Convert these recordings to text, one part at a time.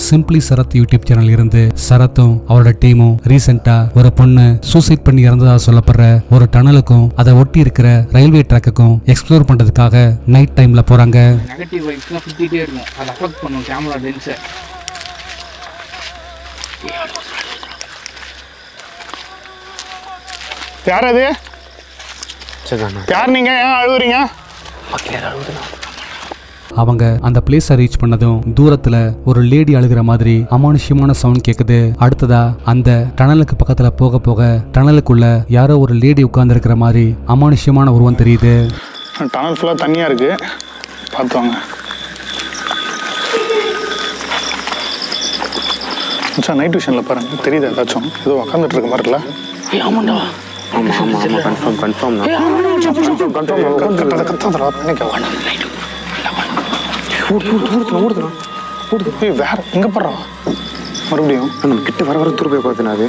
Simply Sarath YouTube channel இருந்து சரத்தும் அவரோட டீமும் ரீசெண்டா ஒரு பொண்ணு சூசைட் பண்ணி இறந்ததா சொல்லப்படுற ஒரு டனலுக்கும் அதை ஒட்டி இருக்கிற ரயில்வே ட்ராக்குக்கும் எக்ஸ்ப்ளோர் பண்றதுக்காக நைட் டைம்ல போறாங்க. நெகட்டிவ் வைப்ஸ்லாம் சுத்திட்டே இருக்கும், அதை அஃபெக்ட் பண்ணும் கேமரா லென்ஸை. யார் அது? யார் நீங்க? ஏன் அழுவுறீங்க? அவங்க அந்த பிளேஸை ரீச் பண்ணதும் தூரத்துல ஒரு லேடி அழுகிற மாதிரி அமானுஷ்யமான சவுண்ட் கேக்குது. அடுத்ததா அந்த டனலுக்கு பக்கத்துல போக போக டனலுக்குள்ள யாரோ ஒரு லேடி உட்கார்ந்து இருக்கிற மாதிரி அமானுஷ்யமான உருவம் தெரியுது. டனல் ஃபுல்லாக தண்ணியாக இருக்கு, பார்த்துவாங்க. சார் நைட் விஷனில் பாருங்க, தெரியுது ஏதாச்சும் ஏதோ உட்காந்துட்டு இருக்க மாதிரி இல்லை? ஆமாண்டா, வேற எங்க போடுறா மறுபடியும் நம்ம கிட்ட வர வர தூர போய் பார்த்தேன். அது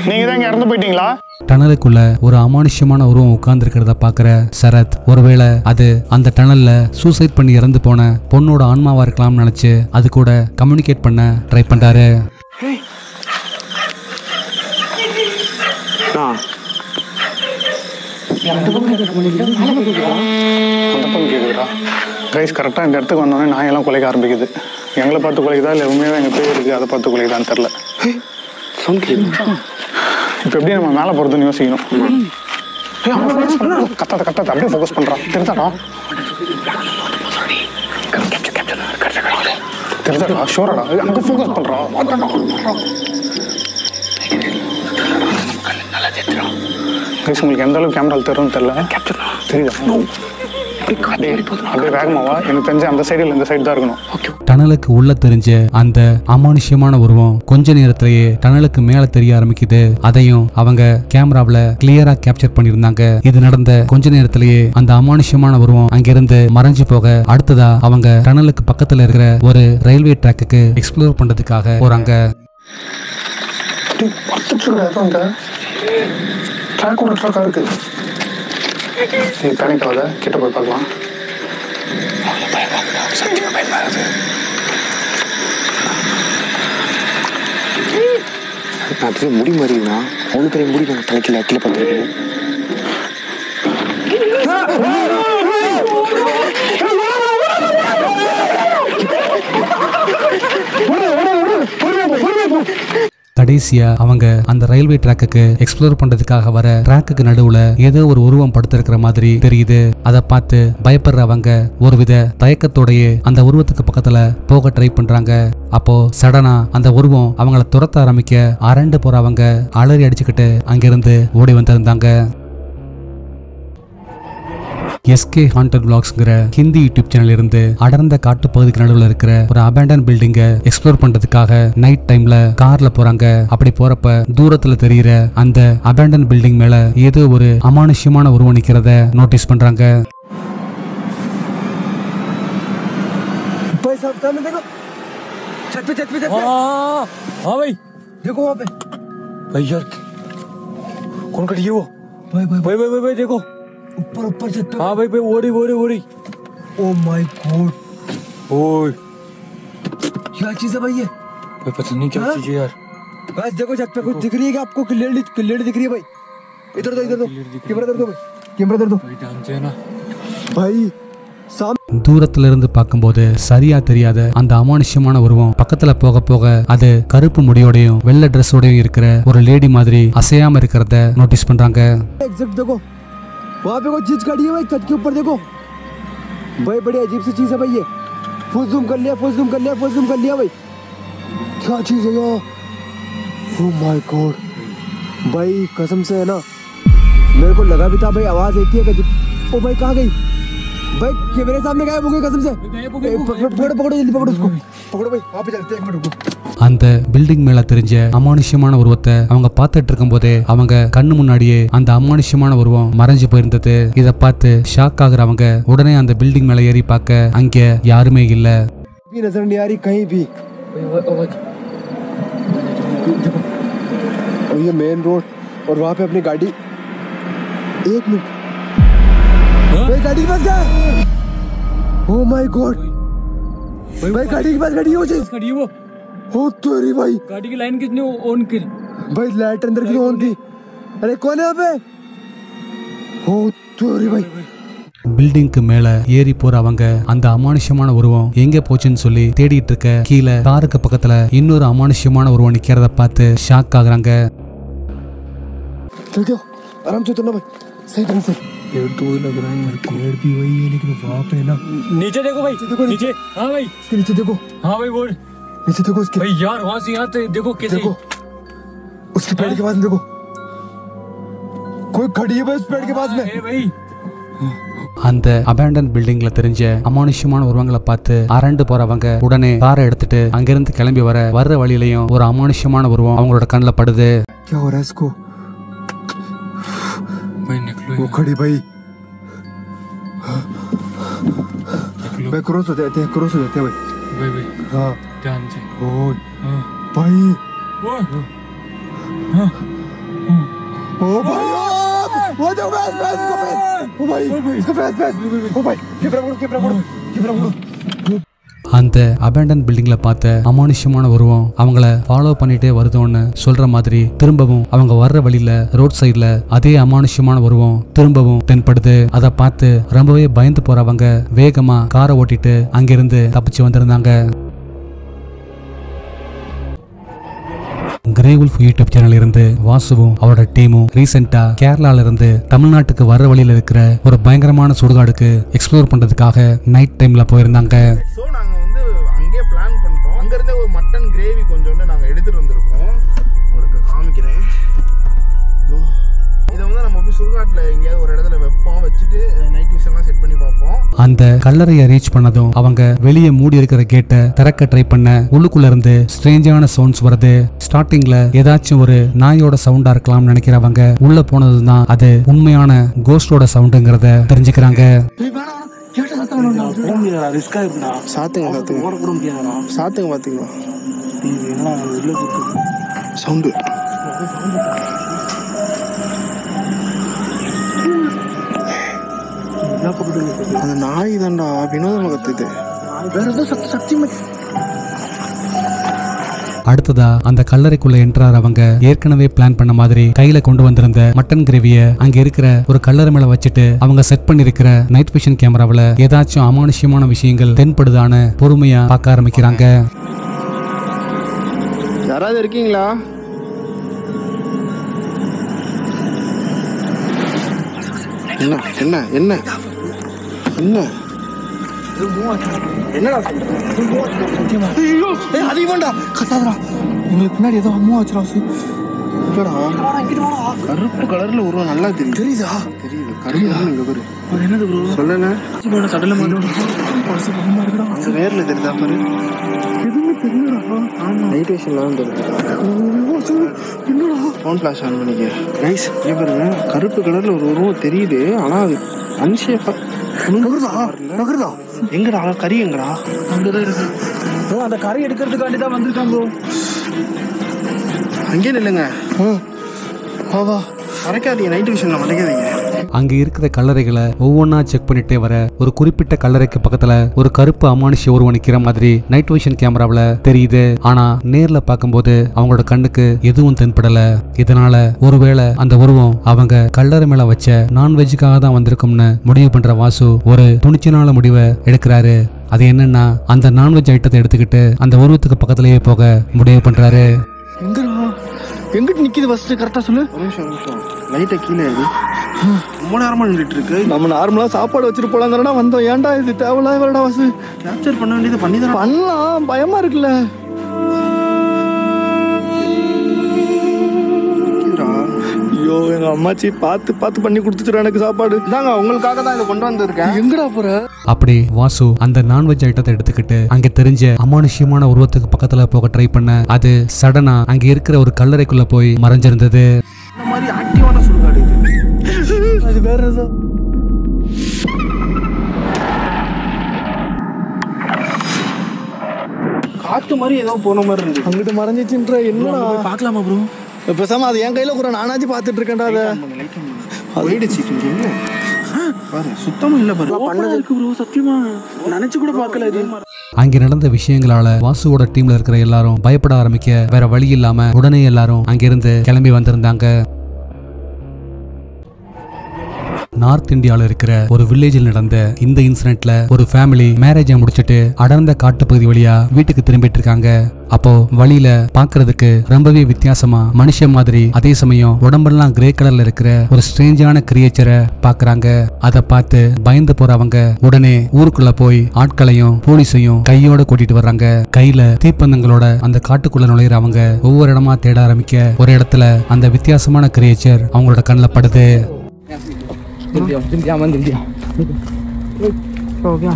நீங்க தான் இங்க இறந்து போயிட்டீங்களா? டனலுக்குள்ள ஒரு அமானுஷ்யமான உருவம் உட்கார்ந்து இருக்கிறத பாக்குற சரத் ஒருவேளை அது அந்த டனல்ல சூசைட் பண்ணி இறந்து போன பொண்ணோட ஆன்மாவா இருக்கலாம்னு நினைச்சு அது கூட கம்யூனிகேட் பண்ண ட்ரை பண்றாரு. கைஸ் கரெக்டாக இந்த இடத்துக்கு வந்தோடனே நாயெல்லாம் குலைக்க ஆரம்பிக்குது. எங்களை பார்த்து குலைக்குதா இல்லை உண்மையாக எங்கள் பேர் இருக்குது அதை பார்த்து குலைக்குதான்னு தெரில. இப்போ எப்படி நம்ம மேலே போகிறதுன்னு யோசிக்கணும். கத்தாத கத்தாத அப்படியே ஃபோக்கஸ் பண்ணுறான். தெரிதாடா தெரிதாடா ஷோராடா அங்கே ஃபோக்கஸ் பண்ணுறான். கைஸ் உங்களுக்கு எந்த அளவுக்கு கேமராவில் தெரியும்னு தெரில. தெரியுதா? அப்படியே வேகமாவா? எனக்கு தெரிஞ்ச அந்த சைடு இல்லை இந்த சைடு தான் இருக்கணும். டனலுக்கு உள்ள தெரிஞ்ச அந்த அமானுஷ்யமான உருவம் கொஞ்ச நேரத்திலேயே டனலுக்கு மேல தெரிய ஆரம்பிக்குது. அதையும் அவங்க கேமராவில் கிளியரா கேப்சர் பண்ணியிருந்தாங்க. இது நடந்த கொஞ்ச நேரத்திலேயே அந்த அமானுஷ்யமான உருவம் அங்கிருந்து மறைஞ்சு போக அடுத்ததா அவங்க டனலுக்கு பக்கத்துல இருக்கிற ஒரு ரயில்வே ட்ராக்குக்கு எக்ஸ்ப்ளோர் பண்றதுக்காக போறாங்க. கிட்ட போய் பார்க்கலாம். முடி மாறினா அவ்வளோ பெரிய முடி நாங்கள் தலைக்கல கீழே பார்த்துருக்கேன். கடைசியா அவங்க அந்த ரயில்வே ட்ராக்குக்கு எக்ஸ்ப்ளோர் பண்றதுக்காக வர ட்ராக்குக்கு நடுவுல ஏதோ ஒரு உருவம் படுத்திருக்கிற மாதிரி தெரியுது. அதை பார்த்து பயப்படுறவங்க ஒருவித தயக்கத்தோடயே அந்த உருவத்துக்கு பக்கத்துல போக ட்ரை பண்றாங்க. அப்போ சடனா அந்த உருவம் அவங்கள துரத்த ஆரம்பிக்க அரண்டு போறவங்க அலறி அடிச்சுக்கிட்டு அங்கிருந்து ஓடி வந்திருந்தாங்க. எஸ்கே ஹாண்டட் விளாக்ஸ்ங்கிற ஹிந்தி யூடியூப் சேனல் இருந்து அடர்ந்த காட்டு பகுதிக்கு நடுவில் இருக்கிற ஒரு அபேண்டன் பில்டிங்கை எக்ஸ்ப்ளோர் பண்றதுக்காக நைட் டைம்ல கார்ல போறாங்க. அப்படி போறப்ப தூரத்துல தெரியுற அந்த அபேண்டன் பில்டிங் மேல ஏதோ ஒரு அமானுஷ்யமான உருவம் நிக்கிறத நோட்டீஸ் பண்றாங்க. ऊपर ऊपर छत पे। हाँ भाई भाई ओड़ी ओड़ी ओड़ी। Oh my God. ओए क्या चीज है भाई ये? भाई पता नहीं क्या चीज है यार। बस देखो छत पे कुछ दिख रही है क्या आपको? क्लियरली दिख रही है भाई। इधर दो कैमरा इधर दो भाई, कैमरा इधर दो भाई, ध्यान से ना भाई। தூரத்துல இருந்து பார்க்கும்போது சரியா தெரியாத அந்த அமானுஷ்யமான உருவம் பக்கத்துல போக போக அது கருப்பு முடியோடையும் வெள்ளை ட்ரெஸ்ஸோடையும் இருக்கிற ஒரு லேடி மாதிரி அசையாம இருக்கிறத நோட்டீஸ் பண்றாங்க. एग्जैक्ट देखो वहाँ पे कोई चीज खड़ी है भाई, छत के ऊपर देखो भाई, बड़ी अजीब सी चीज है भाई। ये फुल जूम कर लिया, फुल जूम कर लिया, फुल जूम कर लिया भाई। क्या चीज है यार? ओह माय गॉड भाई, कसम से है ना मेरे को लगा भी था भाई आवाज आती है कभी। ओ भाई कहाँ गई भाई? कैमरे सामने गायब हो गई कसम से। पकड़ो पकड़ो जल्दी पकड़ो उसको, पकड़ो भाई। वहाँ पे चलते हैं, एक मिनट रुको। அந்த பில்டிங் மேல தெரிஞ்ச அமானுஷ்யமான உருவத்தை அவங்க பார்த்துட்டு இருக்கும் போதே அவங்க கண்ணு முன்னாடியே அந்த அமானுஷ்யமான உருவம் மறைஞ்சு போயிருந்தது. இதை பார்த்து ஷாக் ஆகுறவங்க உடனே அந்த பில்டிங் மேல ஏறி பார்க்க அங்க யாருமே இல்ல. नजर नहीं आ रही कहीं भी। ये मेन रोड और वहाँ पे अपनी गाड़ी 1 मिनट भाई गाड़ी के पास गया ओह माय गॉड भाई गाड़ी के पास गाड़ी है वो चीज खड़ी है वो ओ तेरी भाई गाड़ी की लाइन किसने ऑन की भाई लाइट अंदर की ऑन थी अरे कौन है यहाँ पे ओ तेरी भाई பில்டிங்க்கு மேல ஏறி போற அவங்க அந்த அமானுஷ்யமான உருவம் எங்க போச்சுன்னு சொல்லி தேடிட்டு இருக்க கீழே காருக்கு பக்கத்துல இன்னொரு அமானுஷ்யமான உருவம் நிக்கிறத பார்த்து ஷாக் ஆகுறாங்க. देखो आराम से उतरना भाई सही ढंग से पेड़ तो वही लग रहा है पेड़ भी वही है लेकिन वहाँ पे ना नीचे देखो भाई देखो नीचे हाँ भाई इसके नीचे देखो हाँ भाई बोल नीचे देखो उसके भाई यार वहाँ से यहाँ तो देखो कैसे देखो उसके पेड़ के पास में देखो कोई खड़ी है भाई उस पेड़ के पास में भाई அந்த அபேண்டன் பில்டிங்ல தெரிஞ்ச அமானுஷ்யமான உருவங்களை பார்த்து அரண்டு போறவங்க உடனே காரை எடுத்துட்டு அங்கிருந்து கிளம்பி வர்ற வழியிலையும் ஒரு அமானுஷ்யமான உருவம் அவங்களோட கண்ணில் படுது. क्या हो रहा है इसको भाई निकलो वो खड़ी भाई भाई क्रॉस हो जाते हैं भाई भाई भाई हाँ ध्यान से ओ हाँ भाई वो हाँ ओ भाई वो जो बस इसको बस ओ भाई इसको बस ओ भाई कैमरा मोड़ो அந்த அபேண்டன் பில்டிங்ல பார்த்த அமானுஷ்யமான உருவம் அவங்கள ஃபாலோ பண்ணிட்டே வருதோன்னு சொல்ற மாதிரி திரும்பவும் அவங்க வர்ற வழியில ரோட் சைட்ல அதே அமானுஷ்யமான உருவம் திரும்பவும் தென்படுது. அதை பார்த்து ரொம்பவே பயந்து போறவங்க வேகமா காரை ஓட்டிட்டு அங்கிருந்து தப்பிச்சு வந்திருந்தாங்க. கிரேவுல்ஃப் யூடியூப் சேனல் இருந்து வாசுவும் அவரோட டீமும் ரீசெண்டா கேரளால இருந்து தமிழ்நாட்டுக்கு வர்ற வழியில இருக்கிற ஒரு பயங்கரமான சுடுகாடுக்கு எக்ஸ்ப்ளோர் பண்றதுக்காக நைட் டைம்ல போயிருந்தாங்க. ஸோ நாங்கள் வந்து அங்கேயே பிளான் பண்ணிட்டோம். அங்கேருந்தே ஒரு மட்டன் கிரேவி கொஞ்சோண்டு நாங்கள் எடுத்துகிட்டு வந்திருக்கோம். உங்களுக்கு காமிக்கிறேன். இதை வந்து நம்ம போய் சுடுகாட்டில் எங்கேயாவது ஒரு இடத்துல வச்சுட்டு நைட் விஷன்லாம் செட் பண்ணி பார்ப்போம். அந்த கல்லறையை ரீச் பண்ணதும் அவங்க வெளியே மூடி இருக்கிற கேட்டை திறக்க ட்ரை பண்ண உள்ளுக்குள்ள இருந்து ஸ்ட்ரேஞ்சான சவுண்ட்ஸ் வருது. ஸ்டார்டிங்ல ஏதாச்சும் ஒரு நாயோட சவுண்டா இருக்கலாம்னு நினைக்கிறவங்க உள்ள போனதுதான் அது உண்மையான கோஸ்டோட சவுண்டுங்கிறத தெரிஞ்சுக்கிறாங்க. சாத்துங்க பார்த்துங்களா சவுண்டு அந்த நாய் தான்டா வினோதமா கத்துது. வேற ஏதோ சக்தி அடுத்ததா அந்த கல்லறைக்குள்ள என்ட்ரார் அவங்க ஏற்கனவே பிளான் பண்ண மாதிரி கையில கொண்டு வந்திருந்த மட்டன் கிரேவிய அங்க இருக்கிற ஒரு கல்லறை மேல வச்சுட்டு அவங்க செட் பண்ணிருக்கிற நைட் விஷன் கேமராவில ஏதாச்சும் அமானுஷ்யமான விஷயங்கள் தென்படுதான்னு பொறுமையா பார்க்க ஆரம்பிக்கிறாங்க. யாராவது இருக்கீங்களா? என்ன என்ன என்ன என்ன என்னடா அதிகமாண்டா கத்தாதடா உங்களுக்கு பின்னாடி ஏதோ அம்மா வச்சுராசு கருப்பு கலர்ல உருவம் நல்லா தெரியுது. தெரியுதா? தெரியுது கருப்பு இங்க பாரு. என்னது ப்ரோ சொல்லல கடல அந்த நேர்ல தெரியுதா பாரு. எதுவுமே தெரியலடா. நைட் விஷன்லாம் தெரியுது. என்னடா ஃபோன் ஃபிளாஷ் ஆன் பண்ணிக்க கைஸ். இங்க பாருங்க கருப்பு கலர்ல ஒரு உருவம் தெரியுது. ஆனா அது அன்ஷேஃபா நகருதா. எங்கடா கறி எங்கடா? அங்கதான் இருக்கு. அந்த கறி எடுக்கிறதுக்காண்டி தான் வந்திருக்கான் ப்ரோ. அங்கே நில்லுங்க. வா மறைக்காதீங்க. நைட் விஷன்ல மறைக்காதீங்க. அங்க இருக்கிற கல்லறைகளை ஒவ்வொன்னா செக் பண்ணிட்டே வர ஒரு குறிப்பிட்ட கல்லறைக்கு பக்கத்துல ஒரு கருப்பு அமானுஷ்ய உருவம் நிக்கிற மாதிரி நைட் விஷன் கேமராவில தெரியுது. ஆனா நேர்ல பார்க்கும்போது அவங்களோட கண்ணுக்கு எதுவும் தென்படல. இதனால ஒருவேளை அந்த உருவம் அவங்க கல்லறை மேல வச்ச நான்வெஜ்ஜுக்காக தான் வந்திருக்கும்னு முடிவு பண்ற வாசு ஒரு துணிச்சலான முடிவை எடுக்கிறாரு. அது என்னன்னா அந்த நான்வெஜ் ஐட்டத்தை எடுத்துக்கிட்டு அந்த உருவத்துக்கு பக்கத்திலேயே போக முடிவு பண்றாரு. எங்கிட்ட நிக்குது ஃபர்ஸ்ட் கரெக்டா சொல்லு. ஒரு நிமிஷம் லைட்டை கீழே இருக்கு. ரொம்ப நேரமா நின்றுட்டு இருக்கு. நம்ம நார்மலா சாப்பாடு வச்சுட்டு போலாங்கிறடா வந்தோம். ஏன்டா இது தேவையில்லாத வேறடா வாசு. கேப்சர் பண்ண வேண்டியது பண்ணி தான் பண்ணலாம். பயமா இருக்குல்ல. ஐயோ எங்க அம்மாச்சி பார்த்து பண்ணி கொடுத்துட்டு எனக்கு சாப்பாடு தாங்க. உங்களுக்காக தான் இதை கொண்டு வந்திருக்கேன். எங்கடா போற? அப்படி வாசு அந்த நான்வெஜ் ஐட்டத்தை எடுத்துக்கிட்டு அங்க தெரிஞ்ச அமானுஷ்யமான உருவத்துக்கு பக்கத்துல போக ட்ரை பண்ண அது சடனா அங்க இருக்கிற ஒரு கல்லறைக்குள்ள போய் மறைஞ்சிருந்தது. இந்த மாதிரி ஆக்டிவான சுடுகாடு அது வேற ஏதோ. காத்து மாதிரி ஏதோ போன மாதிரி இருந்துச்சு. அங்கிட்டு மறைஞ்சிச்சுன்ற. என்னடா பார்க்கலாமா ப்ரோ? பேசாம அது என் கையில கூட நானாச்சும் பார்த்துட்டு இருக்கேன்டா. அதை போயிடுச்சு பாரு, சுத்தமும் இல்ல பாரு. பண்ணது இருக்கு ப்ரோ, சத்தியமா நினைச்சு கூட பார்க்கல இது. அங்கே நடந்த விஷயங்களால வாசுவோட டீம்ல இருக்கிற எல்லாரும் பயப்பட ஆரம்பிக்க வேற வழி இல்லாம உடனே எல்லாரும் அங்கிருந்து கிளம்பி வந்திருந்தாங்க. நார்த் இந்தியாவில் இருக்கிற ஒரு வில்லேஜில் நடந்த இந்த இன்சிடென்ட்ல ஒரு ஃபேமிலி மேரேஜை முடிச்சிட்டு அடர்ந்த காட்டுப்பகுதி வழியா வீட்டுக்கு திரும்பிட்டு இருக்காங்க. அப்போ வழியில பாக்குறதுக்கு ரொம்பவே வித்தியாசமா மனுஷன் மாதிரி அதே சமயம் உடம்பெல்லாம் கிரே கலர்ல இருக்கிற ஒரு ஸ்ட்ரேஞ்சான கிரியேச்சரை பாக்குறாங்க. அதை பார்த்து பயந்து போறவங்க உடனே ஊருக்குள்ள போய் ஆட்களையும் போலீஸையும் கையோட கூட்டிட்டு வர்றாங்க. கையில தீப்பந்தங்களோட அந்த காட்டுக்குள்ள நுழையிறவங்க ஒவ்வொரு இடமா தேட ஆரம்பிக்க ஒரு இடத்துல அந்த வித்தியாசமான கிரியேச்சர் அவங்களோட கண்ணில் படுது. हो गया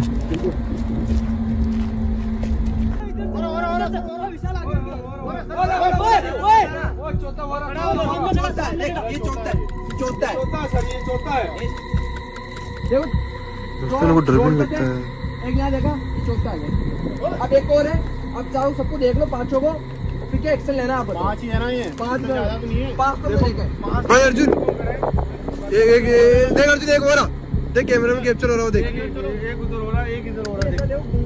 दोस्तों को डर भी लगता है। एक यहाँ देखा, चौथा है। अब एक और है, अब चारों सबको देख लो, पांचों को, फिर क्या एक्शन लेना आप? 5 ही है ना ये, 5 तो ठीक है। भाई अर्जुन एक देख अर्जुन, एक और देख कैमरे में कैप्चर हो रहा हो, देख एक उधर हो रहा है, एक इधर हो रहा है।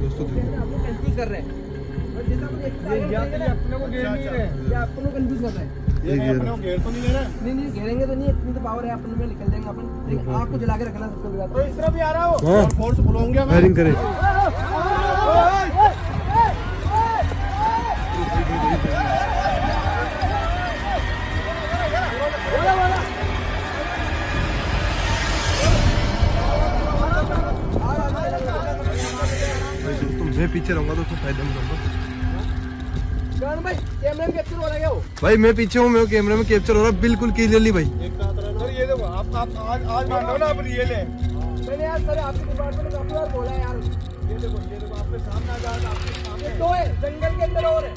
दोस्तों आपको कंफ्यूज कर रहे हैं, ये अपने को घेर नहीं रहे, ये अपने को कंफ्यूज कर रहे हैं। ये अपने को घेर तो नहीं ले रहा, नहीं घेरेंगे तो नहीं, इतनी तो पावर है अपन में, निकल देंगे अपन। लेकिन आँख को जला के रखना सबको बिगाड़। तो इस तरह भी आ रहा हो, फोर्स बुलाऊंगा मैं, फायरिंग करे। मैं पीछे रहूंगा तो फायदा नहीं होगा। भाई कैमरे में कैप्चर हो रहा है वो? भाई मैं पीछे हूँ, मैं कैमरे में कैप्चर हो रहा बिल्कुल क्लियरली भाई। सर ये देखो, आप आज मान लो ना, अपन ये ले। मैंने यार सर आपके डिपार्टमेंट में काफी बार बोला है यार, ये देखो आपके सामने आ जाएगा, आपके सामने तो है, जंगल के अंदर और है।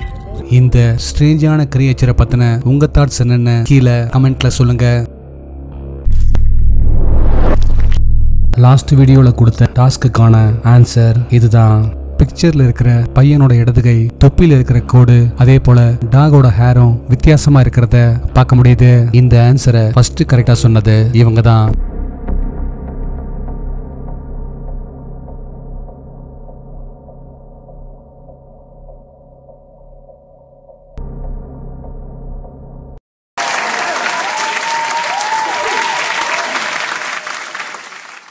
இந்த ஸ்ட்ரேஞ்சான கிரியேச்சரை பத்தின உங்க தாட்ஸ் என்னன்னு கீழே கமெண்ட்ல சொல்லுங்க. லாஸ்ட் வீடியோல கொடுத்த டாஸ்க்குக்கான ஆன்சர் இதுதான். பிக்சர்ல இருக்கிற பையனோட இடதுகை, தொப்பில இருக்கிற கோடு, அதே போல டாகோட ஹேரும் வித்தியாசமா இருக்கிறத பார்க்க முடியுது. இந்த ஆன்சரை ஃபர்ஸ்ட் கரெக்டா சொன்னது இவங்க தான்.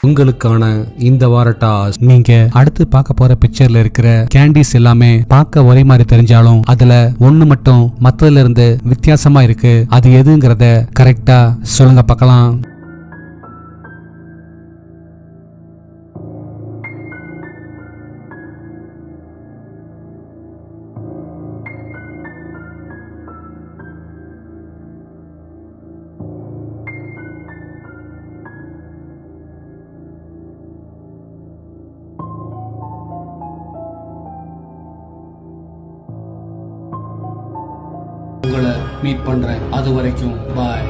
உங்களுக்கான இந்த வார டாஸ்க், நீங்க அடுத்து பார்க்க போற பிக்சர்ல இருக்கிற கேண்டிஸ் எல்லாமே பார்க்க ஒரே மாதிரி தெரிஞ்சாலும் அதுல ஒண்ணு மட்டும் மத்ததுல இருந்து வித்தியாசமா இருக்கு. அது எதுங்கிறத கரெக்டா சொல்லுங்க பார்க்கலாம். உங்களை மீட் பண்றேன். அது வரைக்கும் பாய்.